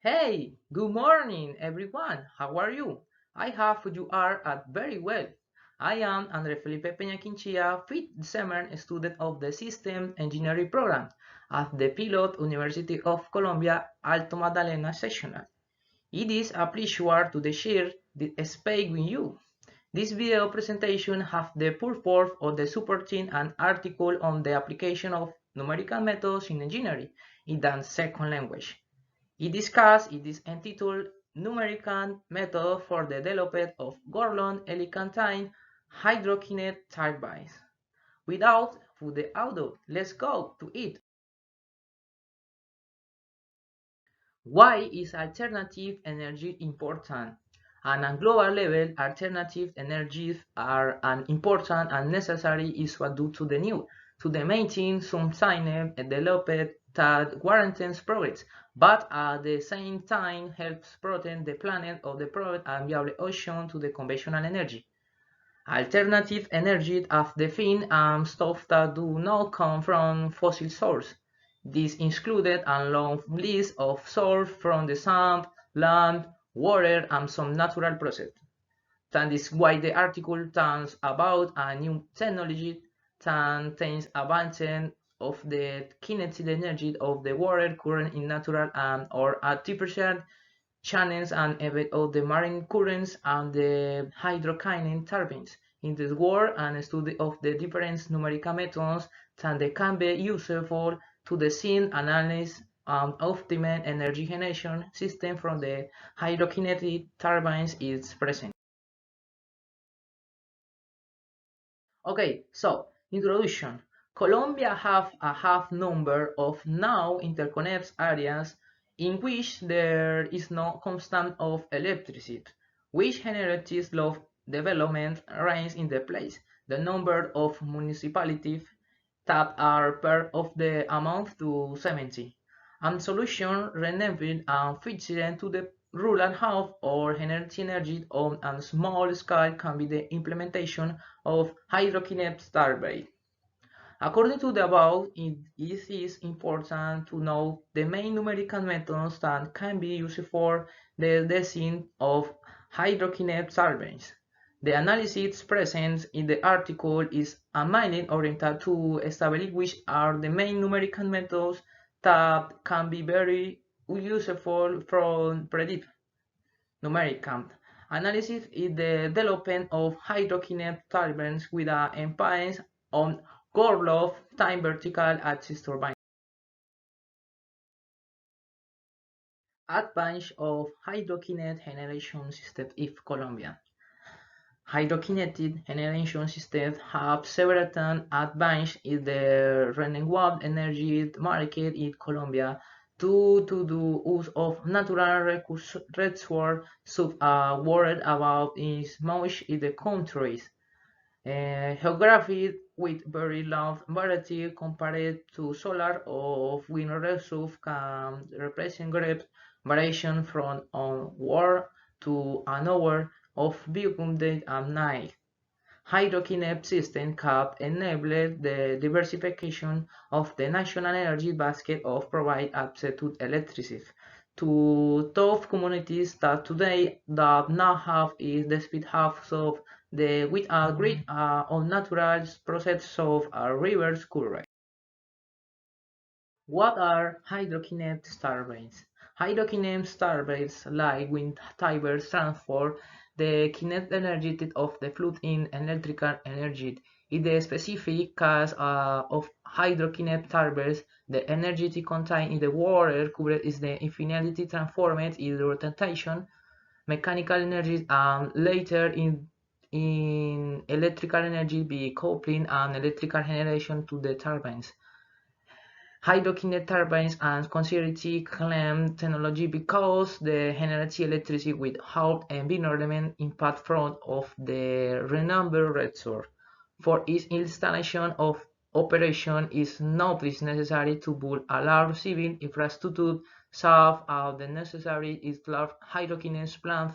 Hey, good morning, everyone. How are you? I hope you are at very well. I am Andrés Felipe Peña Quinchía, fifth summer student of the System Engineering program at the Pilot University of Colombia Alto Magdalena Sectional. It is a pleasure to share the space with you. This video presentation has the purpose of the supporting an article on the application of numerical methods in engineering in the second language. It is entitled Numerical Method for the Development of Gorlov helical hydrokinetic turbines. Without further ado, let's go to it. Why is alternative energy important? On a global level, alternative energies are an important and necessary issue due to the need to maintain some sustainable development that guarantees progress, but at the same time helps protect the planet of the private and viable option to the conventional energy. Alternative energies are defined as stuff that do not come from fossil sources. This included a long list of sources from the sun, land, water, and some natural processes. That is why the article talks about a new technology that takes advantage of the kinetic energy of the water current in natural and or artificial channels and effect of the marine currents and the hydrokinetic turbines. In this work and study of the different numerical methods that can be useful to the scene analysis and optimal energy generation system from the hydrokinetic turbines is present. Okay, so introduction. Colombia have a half number of now interconnected areas in which there is no constant of electricity, which generates low development range in the place. The number of municipalities that are part of the amount to 70. And solution renamed and featured to the rural half or energy on a small scale can be the implementation of hydrokinetic turbine. According to the above, it is important to know the main numerical methods that can be used for the design of hydrokinetic turbines. The analysis present in the article is mainly oriented to establish which are the main numerical methods that can be very useful from predict numerical analysis is the development of hydrokinetic turbines with an emphasis on Gorlov time vertical axis turbine. Advantage of hydrokinetic generation system in Colombia. Hydrokinetic generation systems have several advantages in the renewable energy market in Colombia due to the use of natural resources so worried about is much in the countries. Geography with very large variety compared to solar or wind resources can represent great variation from one hour to another of viewing day and night. Hydrokinetic system can enable the diversification of the national energy basket of provide access to electricity to those communities that today do not have is the speed half of the with a grid on natural process of a river's current. What are hydrokinetic turbines? Hydrokinetic turbines like wind turbines transfer the kinetic energy of the fluid in electrical energy. In the specific case of hydrokinetic turbines, the energy contained in the water current is the infinity transformed into rotation, mechanical energy, and later in electrical energy by coupling and electrical generation to the turbines. Hydrokinetic turbines are considered clean technology because they generate electricity without environmental impact from of the renewable resource. For its installation of operation is not necessary to build a large civil infrastructure, so the necessary is large hydrokinetic plant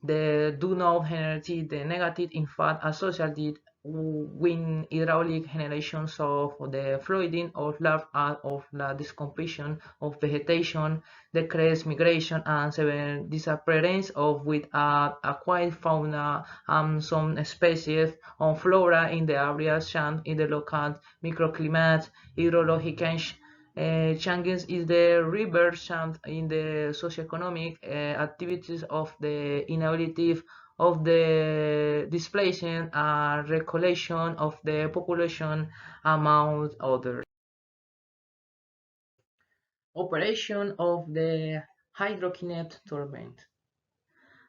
They do not generate the negative impact associated with hydraulic generations of the flooding or large of the decomposition of vegetation, decreased migration, and severe disappearance of with aquatic fauna and some species of flora in the areas and in the local microclimate, hydrological changes in the river and in the socioeconomic activities of the inability of the displacement and recollection of the population among others. Operation of the hydrokinetic turbine.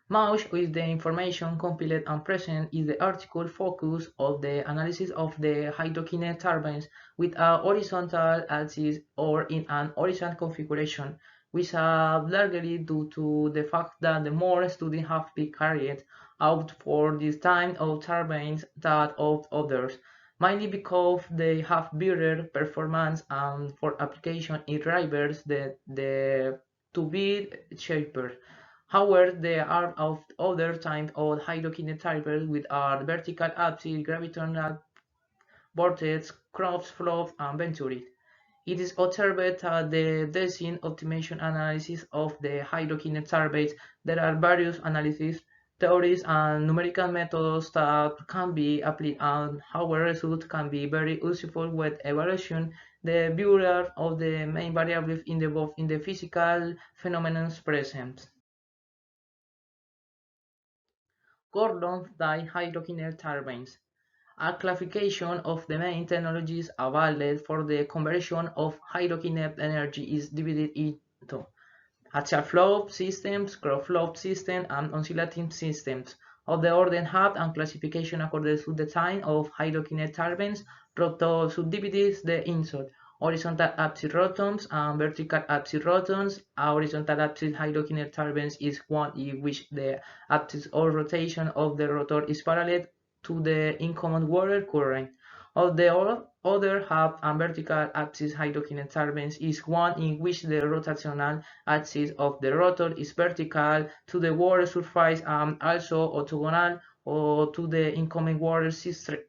Much with the information compiled and present is the article focus of the analysis of the hydrokinetic turbines with a horizontal axis or in an horizontal configuration, which are largely due to the fact that the more studies have been carried out for this type of turbines than of others, mainly because they have better performance and for application in rivers to be cheaper. However, there are other types of hydrokinetic turbines with a vertical axis, gravitational vortex, cross flow, and venturi. It is observed that the design optimization analysis of the hydrokinetic turbines, there are various analysis theories and numerical methods that can be applied, and our results can be very useful with evaluation the behavior of the main variables involved in the physical phenomena present. Gorlov dihydrokinetic turbines. A classification of the main technologies available for the conversion of hydrokinetic energy is divided into axial flow systems, cross flow systems, and oscillating systems. Of the order have and classification according to the type of hydrokinetic turbines, Rotor subdivides the insert horizontal axis rotons and vertical axis rotons. A horizontal axis hydrokinetic turbines is one in which the axis of rotation of the rotor is parallel to the incoming water current. Of the other half and vertical axis hydrokinetic turbines is one in which the rotational axis of the rotor is vertical to the water surface and also orthogonal or to the incoming water stream.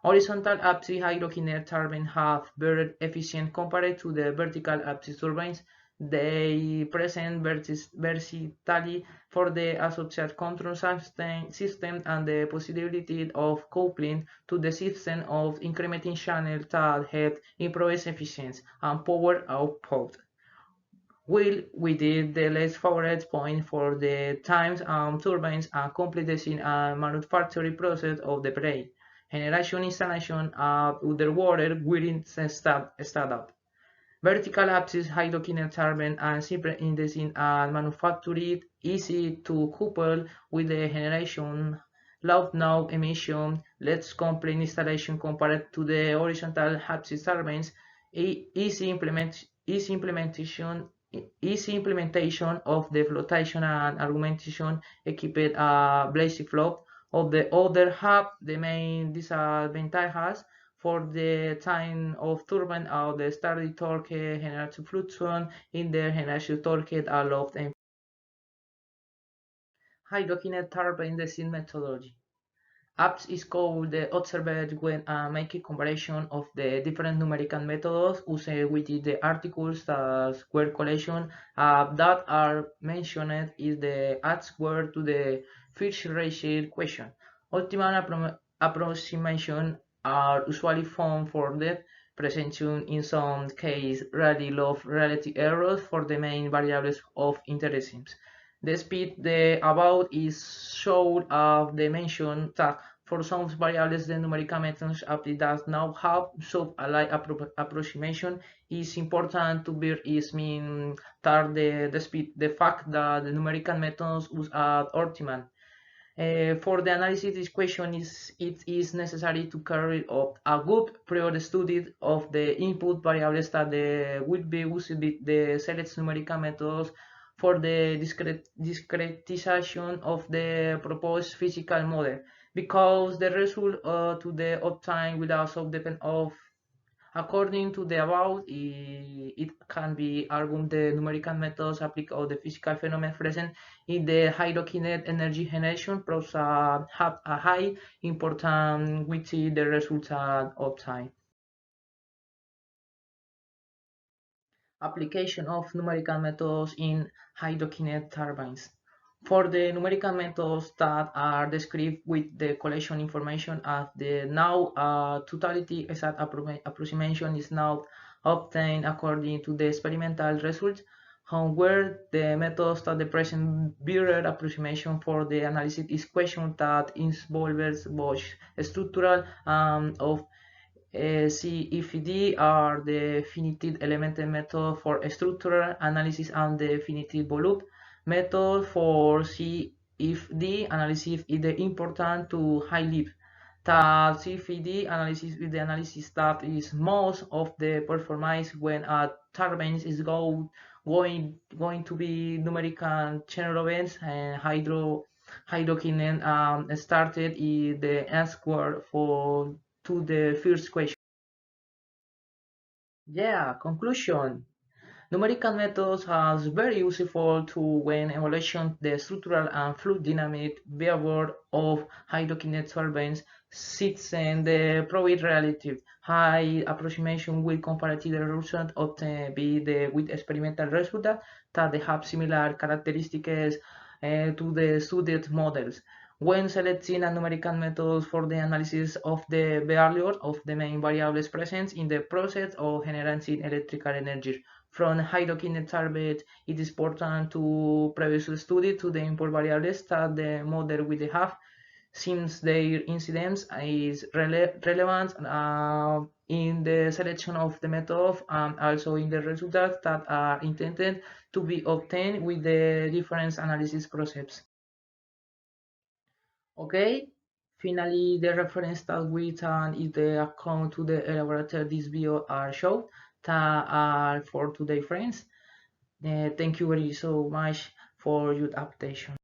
Horizontal axis hydrokinetic turbines have better efficiency compared to the vertical axis turbines. They present versatility for the associated control system and the possibility of coupling to the system of incrementing channels that help improve efficiency and power output. While we did the less favorite point for the times turbines and completing a manufacturing process of the blade. Generation installation underwater within startup. Vertical axis hydrokinetic turbine and simple indexing are manufactured easy to couple with the generation low now emission, less complex installation compared to the horizontal axis turbines, easy implementation of the flotation and augmentation equipped basic flow. Of the other half, the main disadvantages for the time of turbine are the starting torque generated fluctuation in the generation torque allowed in hydrokinetic turbine design methodology. Apps is called the observed when making comparison of the different numerical methods used within the articles that were collection that are mentioned is the answer to the first raised question. Optimal approximation are usually found for the presentation in some cases rarely low relative errors for the main variables of interest. The speed the about is shown of the mentioned tag. For some variables, the numerical methods applied does now have sub-alike approximation. It's important to bear is mean that the speed, the fact that the numerical methods use at optimal. For the analysis, this question it is necessary to carry out a good prior study of the input variables that will be used with the select numerical methods for the discretization of the proposed physical model, because the result to the obtained will also depend of According to the above, it can be argued the numerical methods applicable to the physical phenomena present in the hydrokinetic energy generation have a high importance with the results obtained. Application of numerical methods in hydrokinetic turbines. For the numerical methods that are described with the collection information as the now totality exact approximation is now obtained according to the experimental results. However, the methods that the present better approximation for the analysis is question that involves both structural of CFD are the finite element method for structural analysis and the finite volume method for CFD analysis is important to highlight that CFD analysis is the analysis that is most of the performance when a turbine is going to be numerical chain events and hydrokinetic started is the answer for to the first question. Yeah, conclusion. Numerical methods are very useful to when evaluation the structural and fluid dynamic behavior of hydrokinetic turbines sits in the probably relative high approximation with comparative result obtained by the with experimental results that they have similar characteristics to the studied models. When selecting a numerical method for the analysis of the value of the main variables present in the process of generating electrical energy from hydrokinetic turbines, it is important to previous study to the input variables that the model will have, since their incidence is relevant in the selection of the method and also in the results that are intended to be obtained with the different analysis process. Okay, finally the reference that we turn is the account to the elaborated this video are shown that are for today friends. Thank you very so much for your attention.